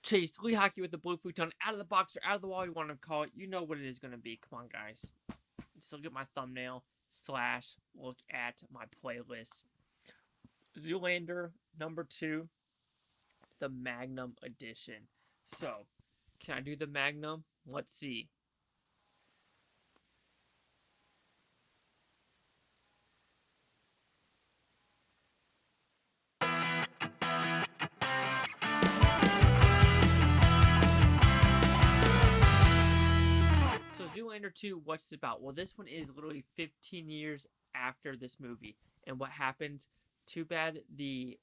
chase, Lee hockey with the blue futon, out of the box or out of the wall, you want to call it. You know what it is going to be. Come on, guys. Just look at my thumbnail / look at my playlist. Zoolander number 2, the Magnum edition. So, can I do the Magnum? Let's see. So Zoolander 2, what's it about? Well, this one is literally 15 years after this movie. And what happens? Too bad the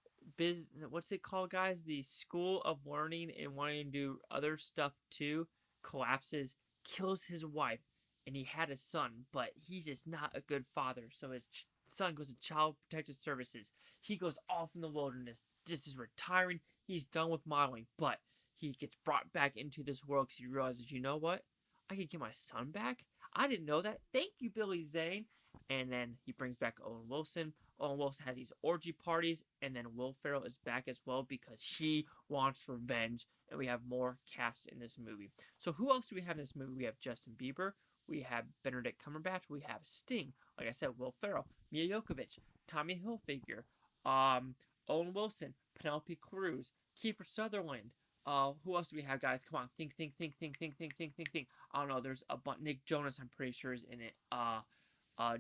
what's it called, guys? The School of Learning and wanting to do other stuff too collapses, kills his wife, and he had a son, but he's just not a good father. So his son goes to Child Protective Services. He goes off in the wilderness. Just is retiring. He's done with modeling, but he gets brought back into this world because he realizes, you know what? I could get my son back? I didn't know that. Thank you, Billy Zane. And then he brings back Owen Wilson. Owen Wilson has these orgy parties, and then Will Ferrell is back as well because she wants revenge, and we have more cast in this movie. So who else do we have in this movie? We have Justin Bieber, we have Benedict Cumberbatch, we have Sting, like I said, Will Ferrell, Milla Jovovich, Tommy Hilfiger, Owen Wilson, Penelope Cruz, Kiefer Sutherland. Who else do we have, guys? Come on, think. I don't know. There's a bunch. Nick Jonas, I'm pretty sure, is in it.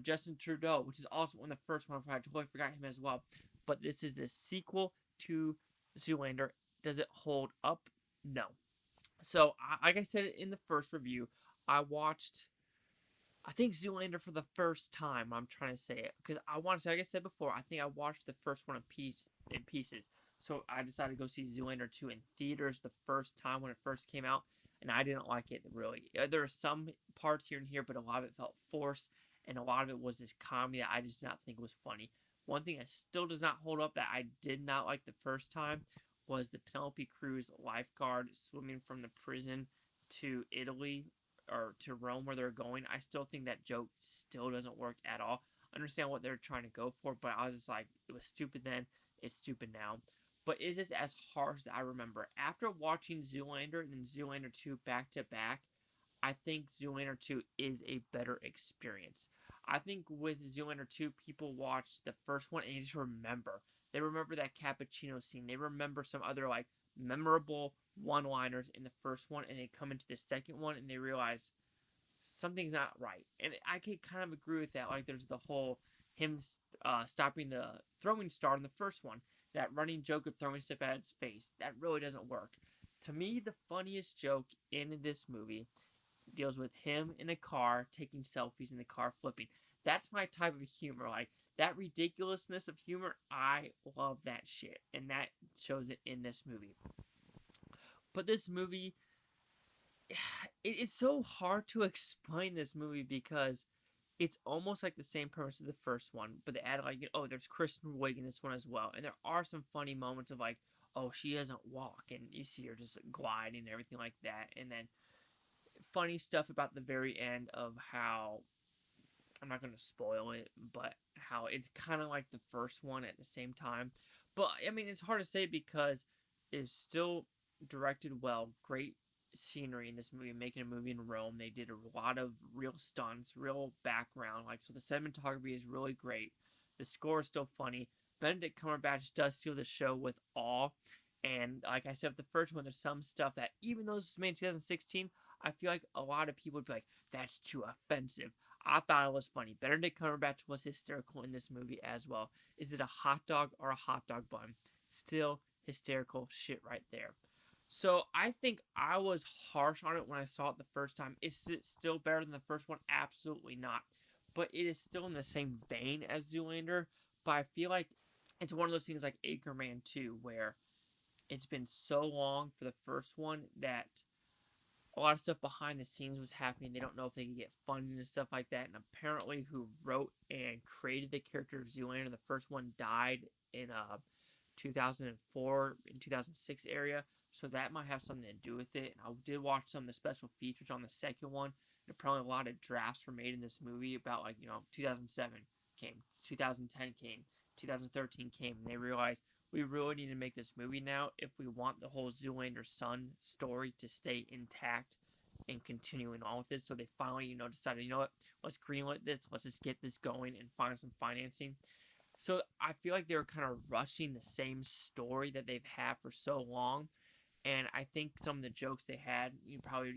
Justin Trudeau, which is also one of the first ones. I totally forgot him as well. But this is the sequel to Zoolander. Does it hold up? No. So, like I said in the first review, I watched, I think, Zoolander for the first time. I'm trying to say it because I want to say, like I said before, I think I watched the first one in pieces. So I decided to go see Zoolander 2 in theaters the first time when it first came out, and I didn't like it really. There are some parts here and here, but a lot of it felt forced, and a lot of it was this comedy that I just did not think was funny. One thing that still does not hold up that I did not like the first time was the Penelope Cruz lifeguard swimming from the prison to Italy or to Rome where they're going. I still think that joke still doesn't work at all. I understand what they're trying to go for, but I was just like, it was stupid then, it's stupid now. But is this as harsh as I remember? After watching Zoolander and then Zoolander 2 back to back, I think Zoolander 2 is a better experience. I think with Zoolander 2, people watch the first one and they just remember. They remember that cappuccino scene. They remember some other like memorable one-liners in the first one, and they come into the second one and they realize something's not right. And I can kind of agree with that. Like there's the whole him stopping the throwing star in the first one, that running joke of throwing stuff at its face. That really doesn't work. To me, the funniest joke in this movie deals with him in a car taking selfies in the car flipping. That's my type of humor. Like that ridiculousness of humor, I love that shit. And that shows it in this movie. But this movie, it's so hard to explain this movie because it's almost like the same premise as the first one, but they added like, oh, there's Kristen Wiig in this one as well, and there are some funny moments of like, oh, she doesn't walk, and you see her just like, gliding and everything like that, and then funny stuff about the very end of how, I'm not going to spoil it, but how it's kind of like the first one at the same time. But I mean, it's hard to say because it's still directed well, great scenery in this movie, making a movie in Rome. They did a lot of real stunts, real background, like, so the cinematography is really great. The score is still funny. Benedict Cumberbatch does steal the show with awe. And like I said, with the first one, there's some stuff that, even though this was made in 2016, I feel like a lot of people would be like, that's too offensive. I thought it was funny. Benedict Cumberbatch was hysterical in this movie as well. Is it a hot dog or a hot dog bun? Still hysterical shit right there. So I think I was harsh on it when I saw it the first time. Is it still better than the first one? Absolutely not. But it is still in the same vein as Zoolander. But I feel like it's one of those things like Anchorman 2, where it's been so long for the first one that a lot of stuff behind the scenes was happening. They don't know if they can get funding and stuff like that. And apparently, who wrote and created the character of Zoolander, the first one died in 2004 in 2006 area. So that might have something to do with it. And I did watch some of the special features on the second one. And apparently, a lot of drafts were made in this movie about 2007 came, 2010 came, 2013 came, and they realized we really need to make this movie now if we want the whole Zoolander son story to stay intact and continuing on with it. So they finally, decided, what, let's greenlit this, let's just get this going and find some financing. So I feel like they were kind of rushing the same story that they've had for so long. And I think some of the jokes they had, you probably,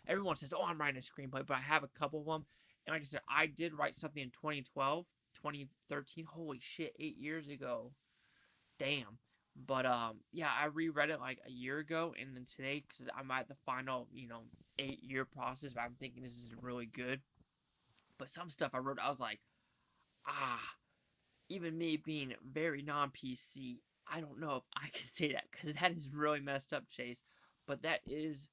everyone says, oh, I'm writing a screenplay, but I have a couple of them. And like I said, I did write something in 2012, 2013. Holy shit, 8 years ago. Damn. But yeah, I reread it like a year ago, and then today, because I'm at the final, 8-year process, but I'm thinking this is really good. But some stuff I wrote, I was like, ah, even me being very non-PC, I don't know if I can say that because that is really messed up, Chase. But that is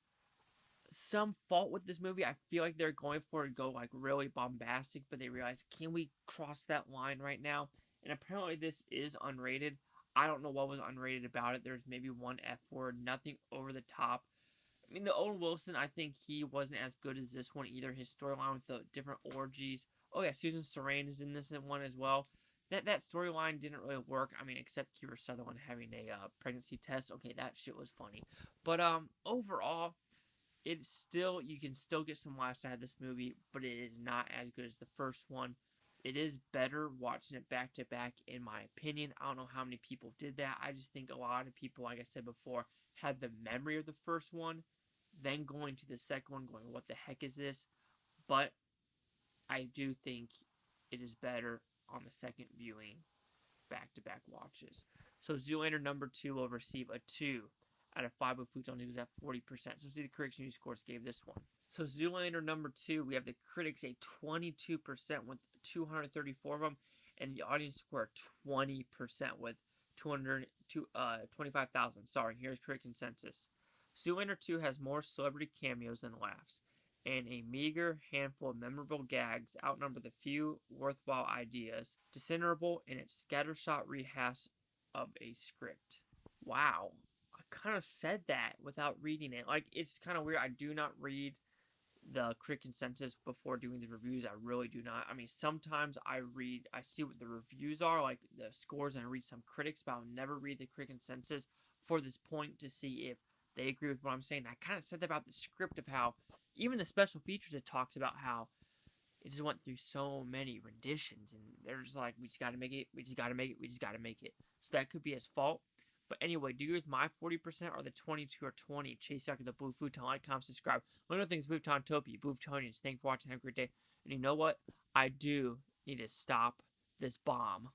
some fault with this movie. I feel like they're going for it to go like really bombastic, but they realize, can we cross that line right now? And apparently this is unrated. I don't know what was unrated about it. There's maybe one F word, nothing over the top. I mean, the Owen Wilson, I think he wasn't as good as this one either. His storyline with the different orgies. Oh yeah, Susan Sarandon is in this one as well. That storyline didn't really work. I mean, except Kiefer Sutherland having a pregnancy test. Okay, that shit was funny. But overall, it's still, you can still get some laughs out of this movie, but it is not as good as the first one. It is better watching it back to back, in my opinion. I don't know how many people did that. I just think a lot of people, like I said before, had the memory of the first one, then going to the second one, going, what the heck is this? But I do think it is better on the second viewing, back to back watches. So Zoolander number 2 will receive a 2 out of 5 with Futon, who's at 40%. So see the critics' news scores gave this one. So Zoolander number 2, we have the critics a 22% with 234 of them, and the audience score 20% with 25,000. Sorry, here's critic consensus. Zoolander 2 has more celebrity cameos than laughs, and a meager handful of memorable gags outnumber the few worthwhile ideas, discernible in its scattershot rehash of a script. Wow. I kind of said that without reading it. Like, it's kind of weird. I do not read the critic consensus before doing the reviews. I really do not. I mean, sometimes I see what the reviews are, like the scores, and I read some critics, but I'll never read the critic consensus for this point to see if they agree with what I'm saying. I kind of said that about the script, of how even the special features, it talks about how it just went through so many renditions, and they're just like, we just gotta make it, we just gotta make it, we just gotta make it. So that could be his fault. But anyway, do you agree with my 40% or the 22 or 20? Chase Yuck at the Blue Futon. Like, comment, subscribe. One of the things, Futon Topia, Blue Futonians. Thanks for watching. Have a great day. And you know what? I do need to stop this bomb.